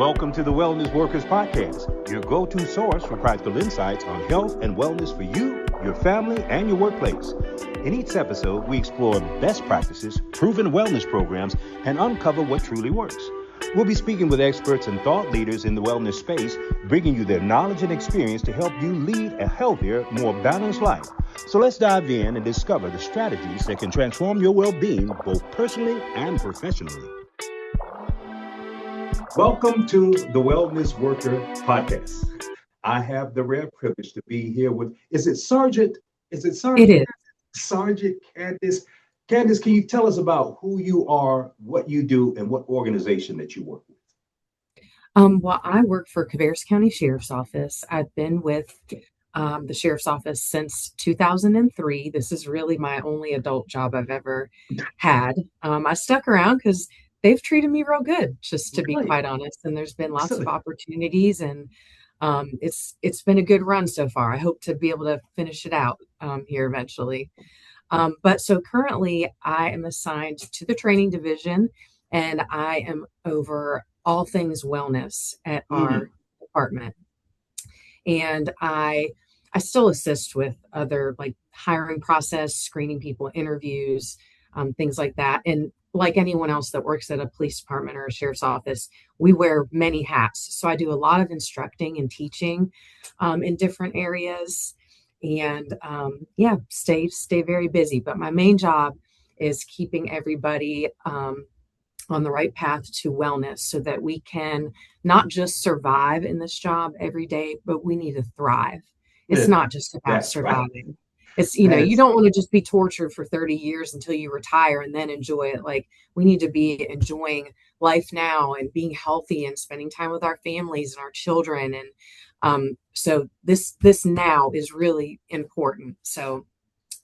Welcome to the Wellness Workers Podcast, your go-to source for practical insights on health and wellness for you, your family, and your workplace. In each episode, we explore best practices, proven wellness programs, and uncover what truly works. We'll be speaking with experts and thought leaders in the wellness space, bringing you their knowledge and experience to help you lead a healthier, more balanced life. So let's dive in and discover the strategies that can transform your well-being, both personally and professionally. Welcome to the Wellness Worker Podcast. I have the rare privilege to be here with, Sergeant? It is. Sergeant Candis. Candis, can you tell us about who you are, what you do, and what organization that you work with? Well, I work for Cabarrus County Sheriff's Office. I've been with the Sheriff's Office since 2003. This is really my only adult job I've ever had. I stuck around because they've treated me real good, just to be quite honest. And there's been lots of opportunities, and it's been a good run so far. I hope to be able to finish it out here eventually. But so currently I am assigned to the training division, and I am over all things wellness at our department. And I still assist with other like hiring process, screening people, interviews, things like that. And like anyone else that works at a police department or a sheriff's office, we wear many hats. So I do a lot of instructing and teaching in different areas. And stay very busy. But my main job is keeping everybody on the right path to wellness so that we can not just survive in this job every day, but we need to thrive. It's not just about surviving. Right. It's, you don't want to just be tortured for 30 years until you retire and then enjoy it. Like, we need to be enjoying life now and being healthy and spending time with our families and our children. And so this now is really important. So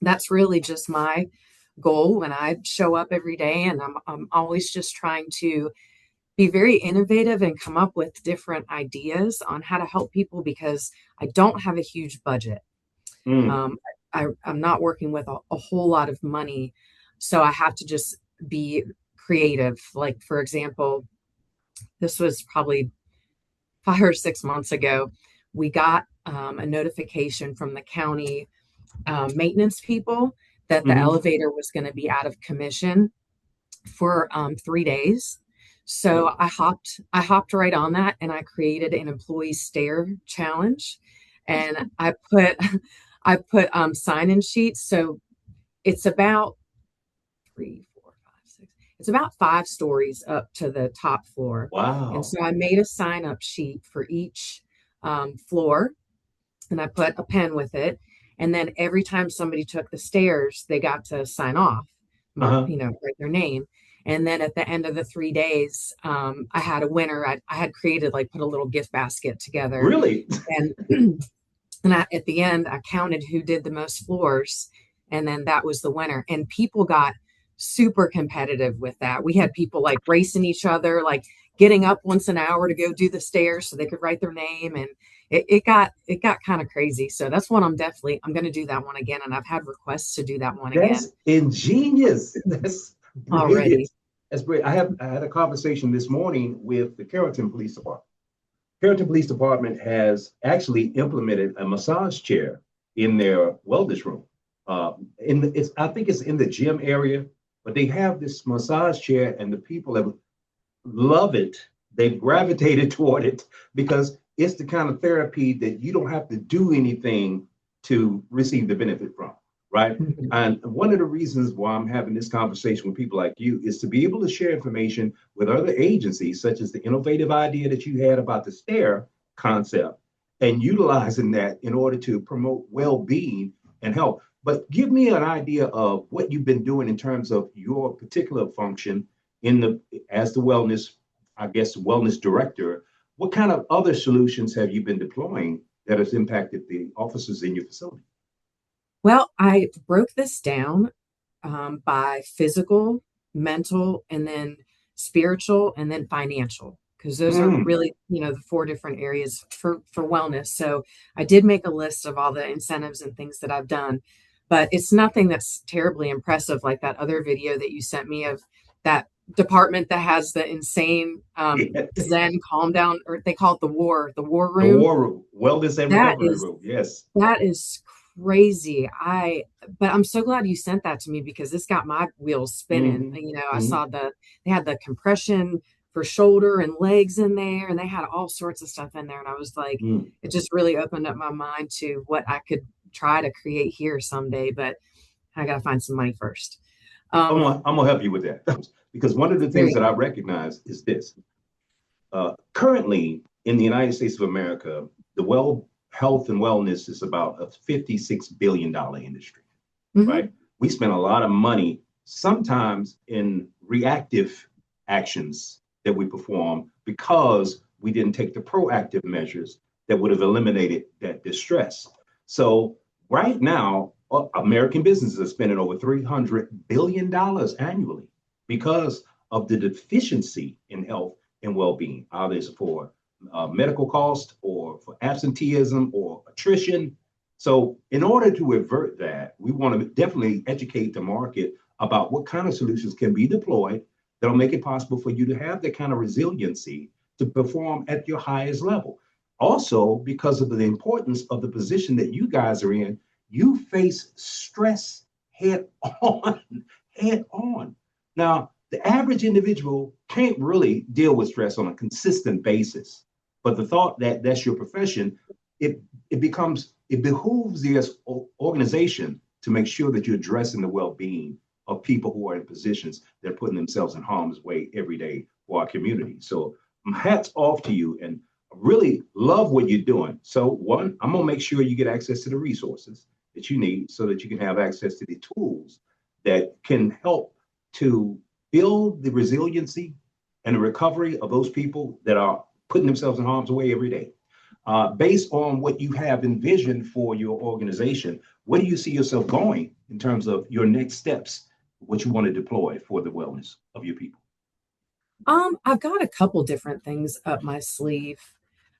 that's really just my goal when I show up every day. And I'm always just trying to be very innovative and come up with different ideas on how to help people, because I don't have a huge budget. I'm not working with a whole lot of money. So I have to just be creative. Like, for example, this was probably 5 or 6 months ago. We got a notification from the county maintenance people that the elevator was going to be out of commission for 3 days. So I hopped right on that, and I created an employee stair challenge, and I put sign-in sheets. So it's about 5 stories up to the top floor. Wow. And so I made a sign-up sheet for each floor, and I put a pen with it. And then every time somebody took the stairs, they got to sign off, write their name. And then at the end of the 3 days, I had a winner. I had created, put a little gift basket together. Really? And at the end, I counted who did the most floors, and then that was the winner. And people got super competitive with that. We had people racing each other, getting up once an hour to go do the stairs so they could write their name. And it got kind of crazy. So that's one I'm going to do that one again. And I've had requests to do that one again. That's ingenious. That's already. That's great. I had a conversation this morning with the Carrollton Police Department. Carrollton Police Department has actually implemented a massage chair in their wellness room. I think it's in the gym area, but they have this massage chair, and the people have love it. They've gravitated toward it because it's the kind of therapy that you don't have to do anything to receive the benefit from, right? And one of the reasons why I'm having this conversation with people like you is to be able to share information with other agencies, such as the innovative idea that you had about the stair concept, and utilizing that in order to promote well-being and health. But give me an idea of what you've been doing in terms of your particular function as the wellness director. What kind of other solutions have you been deploying that has impacted the officers in your facility? Well, I broke this down by physical, mental, and then spiritual, and then financial, because those are really, the 4 different areas for wellness. So I did make a list of all the incentives and things that I've done, but it's nothing that's terribly impressive, like that other video that you sent me of that department that has the insane Yeah. Zen calm down, or they call it the war The room. war room, wellness and That recovery is room. Yes. that is crazy. But I'm so glad you sent that to me because this got my wheels spinning. Hmm. I Hmm. saw they had the compression for shoulder and legs in there, and they had all sorts of stuff in there. And I was like, Mm. it just really opened up my mind to what I could try to create here someday. But I got to find some money first. Um, I'm gonna help you with that because one of the there things you that I go. recognize is this. Currently, in the United States of America, the health and wellness is about a $56 billion industry, Hmm. right? We spend a lot of money sometimes in reactive actions that we perform because we didn't take the proactive measures that would have eliminated that distress. So right now, American businesses are spending over $300 billion annually because of the deficiency in health and well-being, either it's for medical cost or for absenteeism or attrition. So in order to avert that, we want to definitely educate the market about what kind of solutions can be deployed that'll make it possible for you to have that kind of resiliency to perform at your highest level. Also, because of the importance of the position that you guys are in, you face stress head on, head on. Now, the average individual can't really deal with stress on a consistent basis. But the thought that that's your profession, it it behooves the organization to make sure that you're addressing the well-being of people who are in positions that are putting themselves in harm's way every day for our community. So hats off to you and really love what you're doing. So one, I'm gonna make sure you get access to the resources that you need so that you can have access to the tools that can help to build the resiliency and the recovery of those people that are putting themselves in harm's way every day. Based on what you have envisioned for your organization, where do you see yourself going in terms of your next steps, what you want to deploy for the wellness of your people? I've got a couple different things up my sleeve.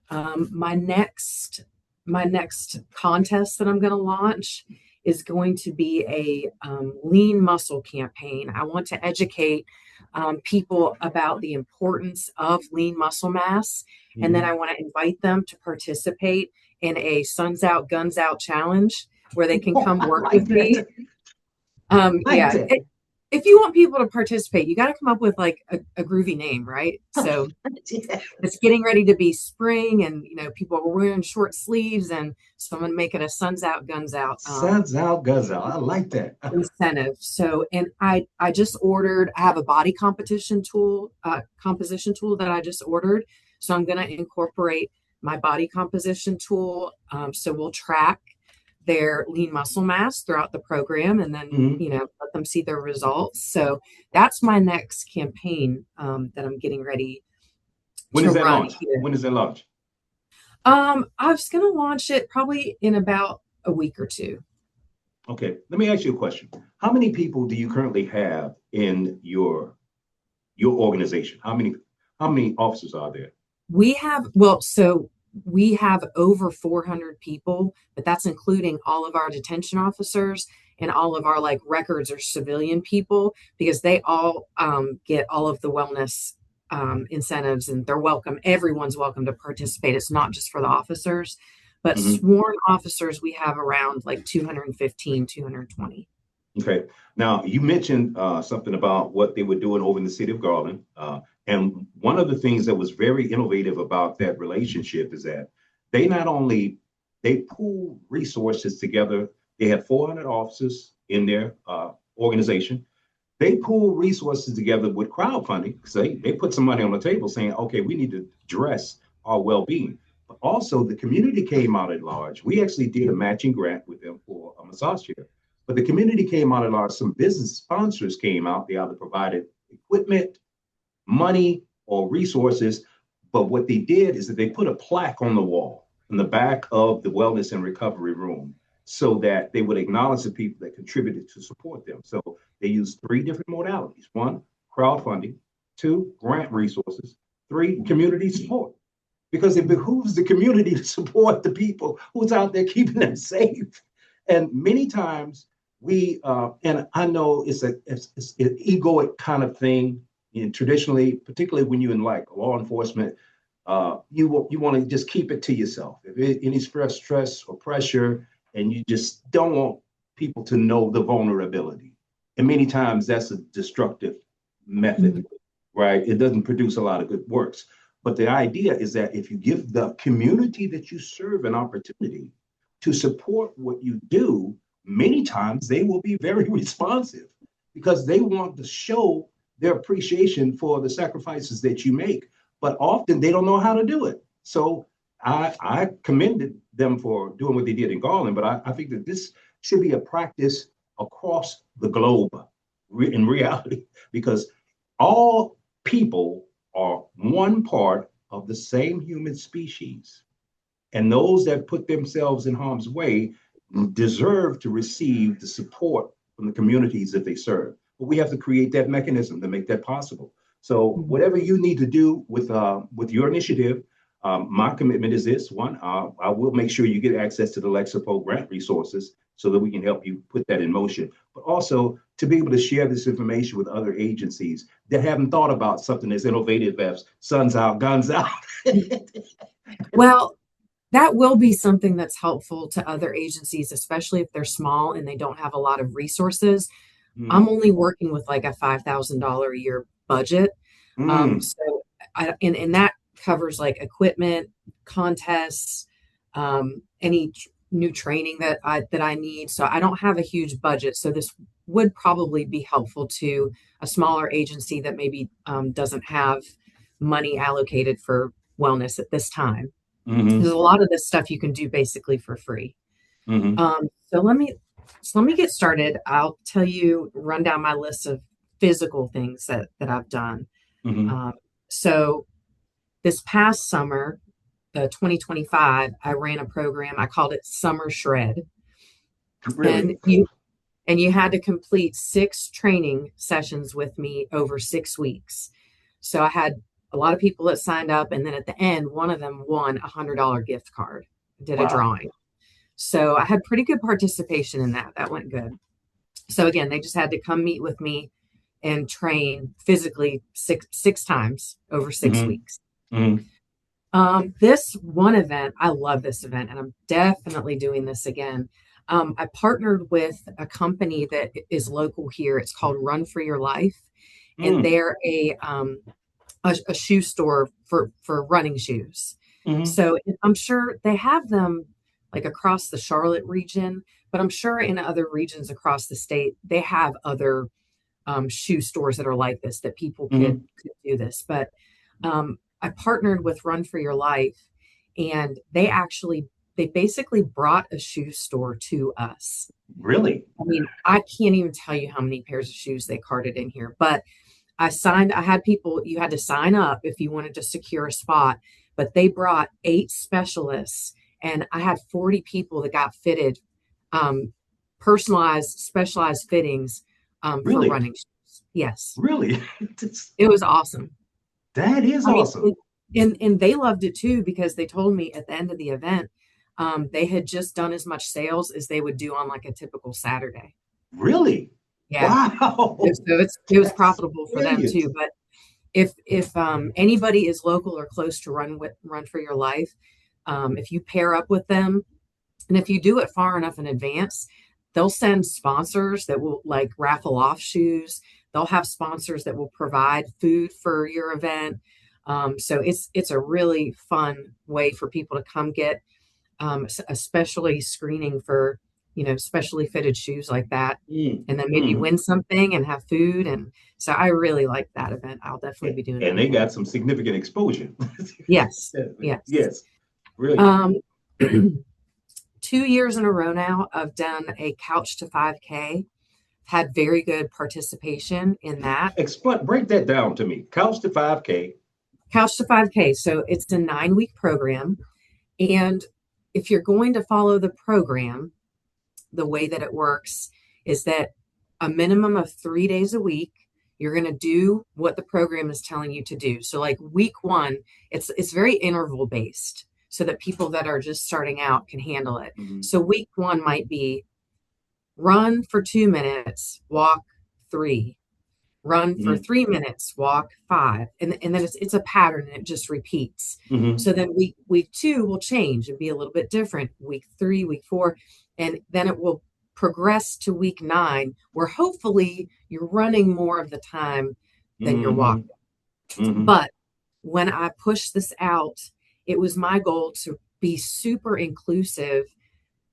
Um, my next my next contest that I'm going to launch is going to be a lean muscle campaign. I want to educate people about the importance of lean muscle mass, and then I Mhm. want to invite them to participate in a Suns Out, Guns Out challenge where they can Oh, come I work like with me. that. I like Yeah, that. if you want people to participate, you got to come up with like a groovy name, right? So Yeah. it's getting ready to be spring, and people are wearing short sleeves, and so I'm gonna make it a suns out, guns out Suns out, guns out. I like that. incentive. So, and I just ordered. I have a body competition tool, composition tool that I just ordered. So I'm gonna incorporate my body composition tool. So we'll track their lean muscle mass throughout the program, and then Mhm. let them see their results. So that's my next campaign that I'm getting ready When to is that run launch? here. When is that launch? I was gonna launch it probably in about a week or two. Okay, let me ask you a question. How many people do you currently have in your organization? How many officers are there? So we have over 400 people, but that's including all of our detention officers and all of our like records or civilian people because they all get all of the wellness incentives, and they're welcome. Everyone's welcome to participate. It's not just for the officers, but Mhm. sworn officers we have around like 215, 220. Okay. Now, you mentioned something about what they were doing over in the city of Garland. And one of the things that was very innovative about that relationship is that they not only they pool resources together. They have 400 officers in their organization. They pool resources together with crowdfunding because they put some money on the table saying, okay, we need to address our well-being. But also the community came out at large. We actually did a matching grant with them for a massage chair. But the community came out at large. Some business sponsors came out. They either provided equipment, money, or resources. But what they did is that they put a plaque on the wall in the back of the wellness and recovery room so that they would acknowledge the people that contributed to support them. So they used three different modalities. One, crowdfunding. Two, grant resources. Three, community support. Because it behooves the community to support the people who's out there keeping them safe. And many times and I know it's an egoic kind of thing, And traditionally, particularly when you're in like law enforcement, you want to just keep it to yourself. If any stress or pressure, and you just don't want people to know the vulnerability. And many times that's a destructive method, right? It doesn't produce a lot of good works. But the idea is that if you give the community that you serve an opportunity to support what you do, many times they will be very responsive because they want to show their appreciation for the sacrifices that you make. But often they don't know how to do it. So I commended them for doing what they did in Garland, but I think that this should be a practice across the globe in reality, because all people are one part of the same human species. And those that put themselves in harm's way deserve to receive the support from the communities that they serve. But we have to create that mechanism to make that possible. So whatever you need to do with your initiative, my commitment is this one: I will make sure you get access to the Lexapro grant resources so that we can help you put that in motion. But also to be able to share this information with other agencies that haven't thought about something as innovative as Suns Out, Guns Out. Well, that will be something that's helpful to other agencies, especially if they're small and they don't have a lot of resources. I'm only working with like a $5,000 a year budget. So and that covers like equipment, contests, any new training that I need. So I don't have a huge budget. So this would probably be helpful to a smaller agency that maybe doesn't have money allocated for wellness at this time. There's a lot of this stuff you can do basically for free. So let me get started. I'll run down my list of physical things that I've done. So this past summer, 2025, I ran a program. I called it Summer Shred. Really? And you had to complete 6 training sessions with me over 6 weeks. So I had a lot of people that signed up, and then at the end, one of them won $100 gift card, did a drawing. So I had pretty good participation in that. That went good. So again, they just had to come meet with me and train physically six times over 6 weeks. This one event, I love this event, and I'm definitely doing this again. I partnered with a company that is local here. It's called Run for Your Life, and they're a shoe store for running shoes. So I'm sure they have them like across the Charlotte region, but I'm sure in other regions across the state, they have other shoe stores that are like this, that people could do this. But I partnered with Run for Your Life, and they basically brought a shoe store to us. Really? I mean, I can't even tell you how many pairs of shoes they carted in here, but I had people, you had to sign up if you wanted to secure a spot, but they brought 8 specialists, and I had 40 people that got fitted, personalized, specialized fittings for running shoes. Yes. Really? It was awesome. That is awesome. And they loved it too, because they told me at the end of the event, they had just done as much sales as they would do on like a typical Saturday. Really? Yeah. Wow. So it was profitable for them too. But if anybody is local or close to Run for Your Life, if you pair up with them, and if you do it far enough in advance, they'll send sponsors that will like raffle off shoes. They'll have sponsors that will provide food for your event. So it's a really fun way for people to come get, especially screening for, specially fitted shoes like that, and then maybe win something and have food. And so I really like that event. I'll definitely be doing it. And they got some significant exposure. Yes. Yes. Really. 2 years in a row now, I've done a Couch to 5K. Had very good participation in that. Break that down to me. Couch to 5K. Couch to 5K. So it's a 9-week program. And if you're going to follow the program, the way that it works is that a minimum of 3 days a week, you're going to do what the program is telling you to do. So like week 1, it's very interval based, so that people that are just starting out can handle it. So week 1 might be run for 2 minutes, walk 3, run for Mm-hmm. 3 minutes, walk 5, and then it's a pattern and it just repeats. Mm-hmm. So then week 2 will change and be a little bit different. Week 3, week 4, and then it will progress to week 9, where hopefully you're running more of the time than you're Mm-hmm. walking. Mm-hmm. But when I pushed this out, it was my goal to be super inclusive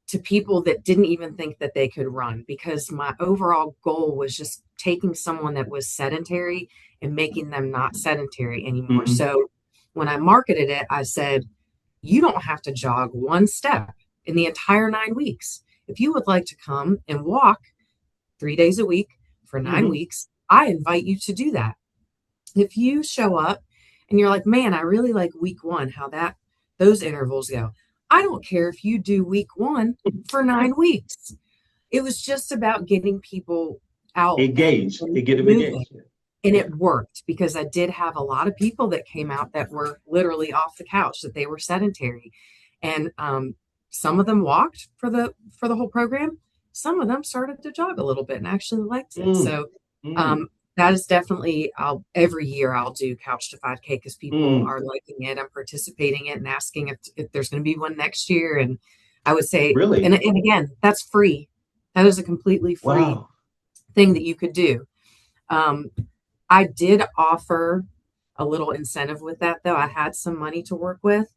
to people that didn't even think that they could run, because my overall goal was just taking someone that was sedentary and making them not sedentary anymore. Mm-hmm. So when I marketed it, I said, you don't have to jog one step in the entire 9 weeks. If you would like to come and walk 3 days a week for nine Mm-hmm. weeks, I invite you to do that. If you show up and you're like, man, I really like week 1, how those intervals go. I don't care if you do week 1 for 9 weeks. It was just about getting people out Engaged. and It get them moving. engaged. And Yeah. it worked, because I did have a lot of people that came out that were literally off the couch, that they were sedentary. And some of them walked for the whole program. Some of them started to jog a little bit and actually liked it. Mm. So Mm. um, that is definitely, every year I'll do Couch to 5K because people Mm. are liking it. I'm participating in it and asking if there's going to be one next year. And I would say, Really? and again, that's free. That is a completely free Wow. thing that you could do. Um, I did offer a little incentive with that, though. I had some money to work with.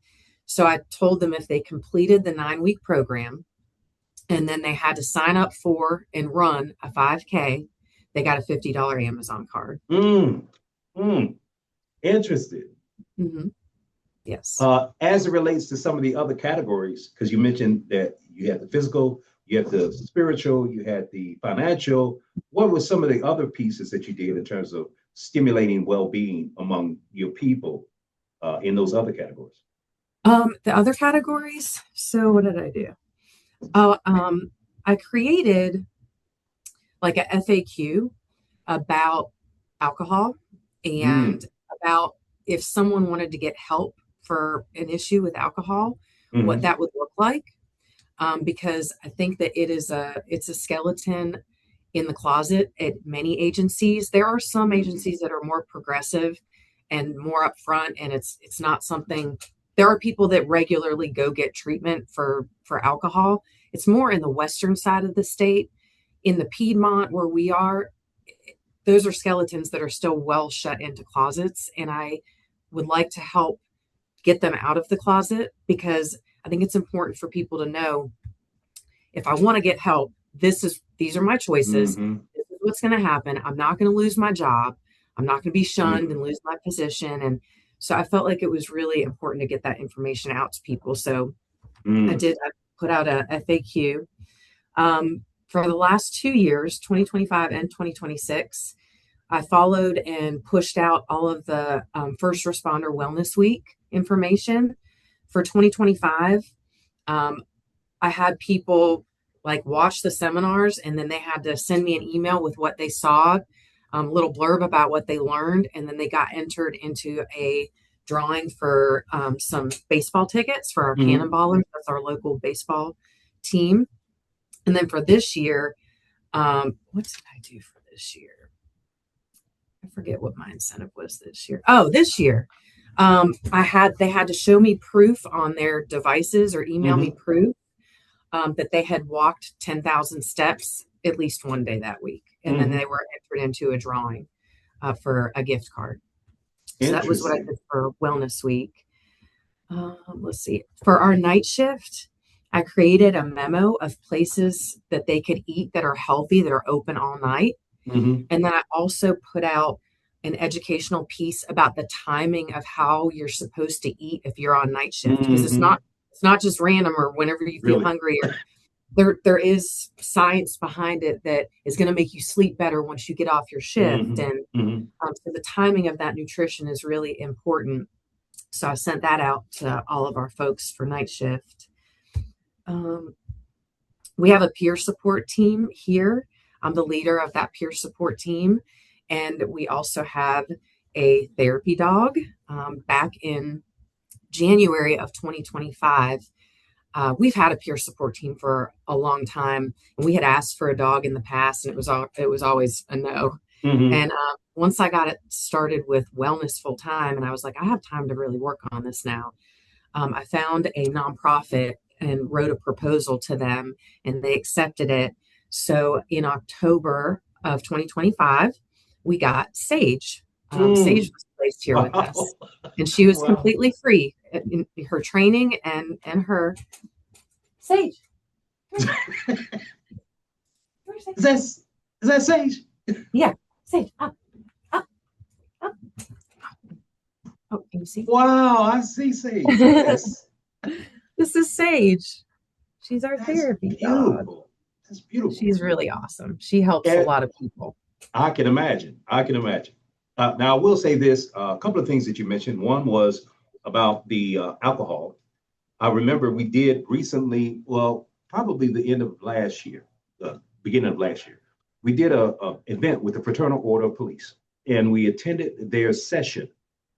So I told them if they completed the 9 week program and then they had to sign up for and run a 5K, they got a $50 Amazon card. Mm. Mm. Interested. Hmm. Yes. As it relates to some of the other categories, because you mentioned that you had the physical, you had the spiritual, you had the financial. What were some of the other pieces that you did in terms of stimulating well-being among your people in those other categories? The other categories. So what did I do? Oh, I created like a FAQ about alcohol and Mm. about if someone wanted to get help for an issue with alcohol, what Mm-hmm. that would look like. Because I think that it's a skeleton in the closet at many agencies. There are some agencies that are more progressive and more upfront, and it's not something. There are people that regularly go get treatment for alcohol. It's more in the western side of the state. In the Piedmont where we are, those are skeletons that are still well shut into closets, and I would like to help get them out of the closet, because I think it's important for people to know, if I want to get help, these are my choices. Mm-hmm. This is what's going to happen. I'm not going to lose my job. I'm not going to be shunned Mm. and lose my position. And so I felt like it was really important to get that information out to people. So Mm. I put out a FAQ. For the last 2 years, 2025 and 2026, I followed and pushed out all of the First Responder Wellness Week information. For 2025, um, I had people like watch the seminars, and then they had to send me an email with what they saw, little blurb about what they learned, and then they got entered into a drawing for some baseball tickets for our Mm-hmm. Cannonballers. That's our local baseball team. And then for this year, what did I do for this year? I forget what my incentive was this year. Oh, this year, they had to show me proof on their devices or email me Mm-hmm. proof that they had walked 10,000 steps at least one day that week. And then Mm-hmm. they were entered into a drawing for a gift card. So that was what I Interesting. did for Wellness Week. Let's see. For our night shift, I created a memo of places that they could eat that are healthy, that are open all night. Mm-hmm. And then I also put out an educational piece about the timing of how you're supposed to eat if you're on night shift, because Mm-hmm. it's not just random or whenever you feel Really. hungry. Or there is science behind it that is going to make you sleep better once you get off your shift. Mm-hmm. And Mm-hmm. so the timing of that nutrition is really important. So I sent that out to all of our folks for night shift. Um, we have a peer support team here. I'm the leader of that peer support team. And we also have a therapy dog. Back in January of 2025, we've had a peer support team for a long time. And we had asked for a dog in the past, and it was always a no. Mm-hmm. And once I got it started with wellness full time, and I was like, I have time to really work on this now. I found a nonprofit and wrote a proposal to them, and they accepted it. So in October of 2025, we got Sage. Sage Mm, was placed here with wow. us, and she was Wow. completely free in her training and her Sage. Where's Sage? Is that Sage? Yeah, Sage. Up, up, up. Oh, can you see? Wow, I see Sage. Yes. This is Sage. She's our That's therapy dog. beautiful. That's beautiful. She's really awesome. She helps a And lot of people. I can imagine. I can imagine. Now, I will say this, a couple of things that you mentioned. One was about the alcohol. I remember we did recently, well, probably the end of last year, beginning of last year, we did a event with the Fraternal Order of Police, and we attended their session,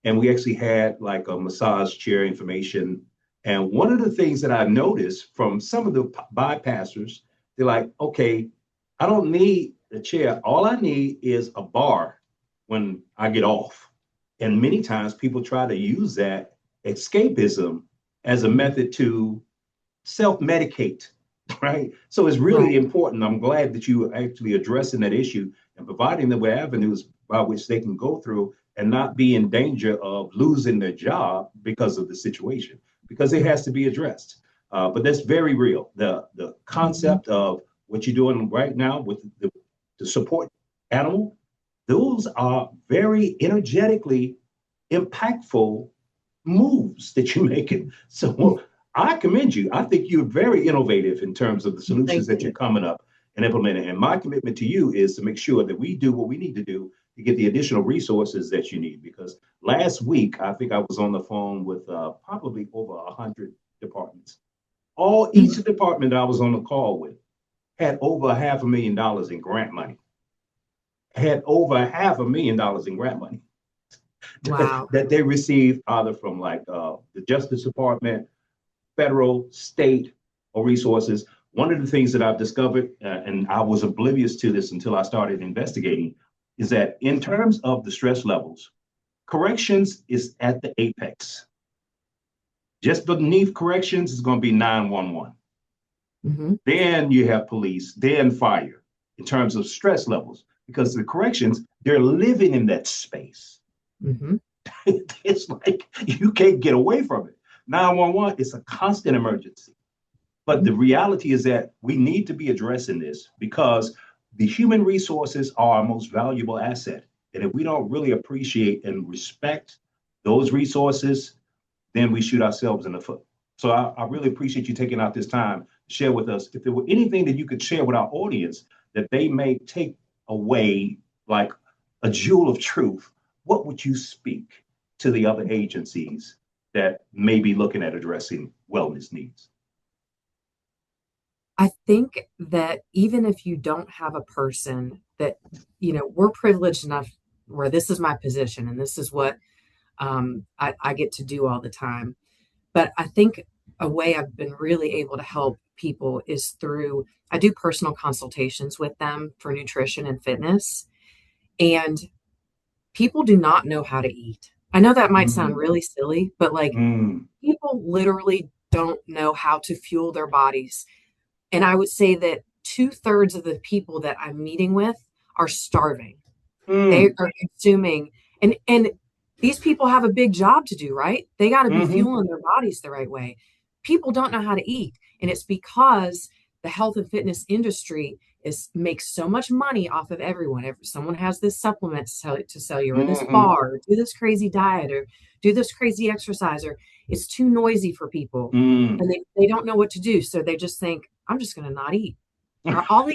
and we actually had like a massage chair information. And one of the things that I noticed from some of the bypassers, they're like, okay, I don't need a chair. All I need is a bar when I get off. And many times people try to use that escapism as a method to self-medicate, right? So it's really Right. important. I'm glad that you are actually addressing that issue and providing them with avenues by which they can go through and not be in danger of losing their job because of the situation, because it has to be addressed. But that's very real. The Mhm. concept of what you're doing right now with the support animal, those are very energetically impactful moves that you're making. So I commend you. I think you're very innovative in terms of the solutions Thank that you're you. coming up and implementing. And my commitment to you is to make sure that we do what we need to do to get the additional resources that you need. Because last week, I think I was on the phone with probably over 100 departments. All each Mhm. department I was on the call with had over $500,000 in grant money. Had over $500,000 in grant money Wow. that they received either from like the Justice Department, federal, state, or resources. One of the things that I've discovered, and I was oblivious to this until I started investigating, is that in terms of the stress levels, corrections is at the apex. Just beneath corrections is going to be 911. Hmm. Then you have police, then fire in terms of stress levels, because the corrections, they're living in that space. Hmm. It's like you can't get away from it. 911 is a constant emergency. But the reality is that we need to be addressing this because the human resources are our most valuable asset. And if we don't really appreciate and respect those resources, then we shoot ourselves in the foot. So I really appreciate you taking out this time to share with us. If there were anything that you could share with our audience that they may take away like a jewel of truth, what would you speak to the other agencies that may be looking at addressing wellness needs? I think that even if you don't have a person that, we're privileged enough where this is my position and this is what I get to do all the time. But I think a way I've been really able to help people is through, I do personal consultations with them for nutrition and fitness. And people do not know how to eat. I know that might sound Mm, really silly, but like mm, people literally don't know how to fuel their bodies. And I would say that two-thirds of the people that I'm meeting with are starving. They mm, are consuming, and these people have a big job to do, right? They got to be mm-hmm, fueling their bodies the right way. People don't know how to eat, and it's because the health and fitness industry is makes so much money off of everyone. If someone has this supplement to sell you, or this mm-hmm, bar, or do this crazy diet, or do this crazy exercise, or it's too noisy for people, mm. and they don't know what to do, so they just think, I'm just going to not eat, or I'll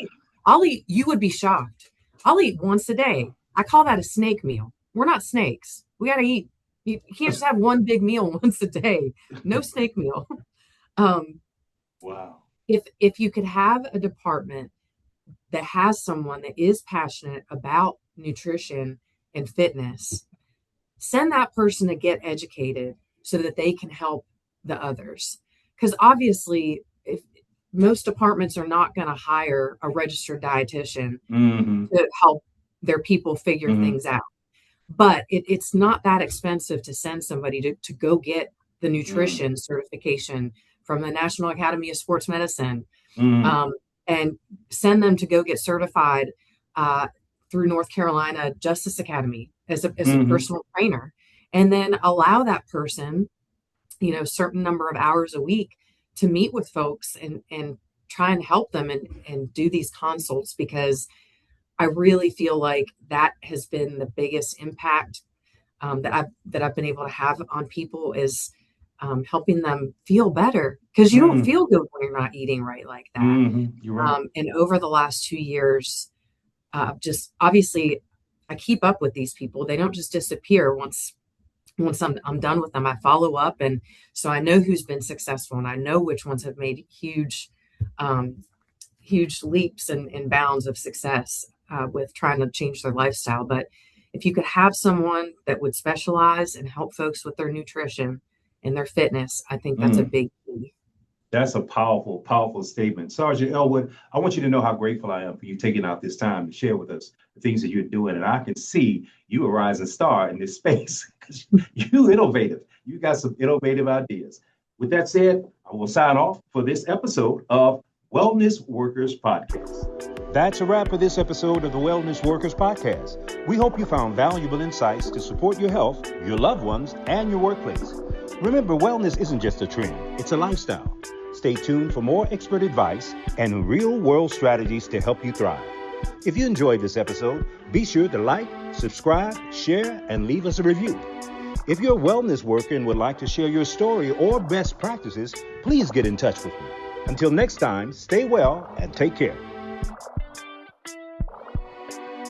eat. You would be shocked. I'll eat once a day. I call that a snake meal. We're not snakes. We got to eat. You can't just have one big meal once a day. No snake meal. Um, Wow. if you could have a department that has someone that is passionate about nutrition and fitness, send that person to get educated so that they can help the others. Because obviously, if most departments are not going to hire a registered dietitian Mm-hmm, to help their people figure mm-hmm, things out. but it's not that expensive to send somebody to go get the Mm, nutrition certification from the National Academy of Sports Medicine, mm, um, and send them to go get certified uh, through North Carolina Justice Academy as a mm, personal trainer, and then allow that person, certain number of hours a week to meet with folks and try and help them and do these consults, because I really feel like that has been the biggest impact that I've been able to have on people, is helping them feel better, because you don't mm, feel good when you're not eating right like that. You're right. And over the last 2 years, just obviously, I keep up with these people. They don't just disappear once I'm done with them. I follow up, and so I know who's been successful, and I know which ones have made um, huge leaps and bounds of success with trying to change their lifestyle. But if you could have someone that would specialize and help folks with their nutrition and their fitness, I think that's a Mm. big key. That's a powerful, powerful statement. Sergeant Elwood, I want you to know how grateful I am for you taking out this time to share with us the things that you're doing. And I can see you a rising star in this space because you innovative. You got some innovative ideas. With that said, I will sign off for this episode of Wellness Workers Podcast. That's a wrap for this episode of the Wellness Workers Podcast. We hope you found valuable insights to support your health, your loved ones, and your workplace. Remember, wellness isn't just a trend, it's a lifestyle. Stay tuned for more expert advice and real-world strategies to help you thrive. If you enjoyed this episode, be sure to like, subscribe, share, and leave us a review. If you're a wellness worker and would like to share your story or best practices, please get in touch with me. Until next time, stay well and take care.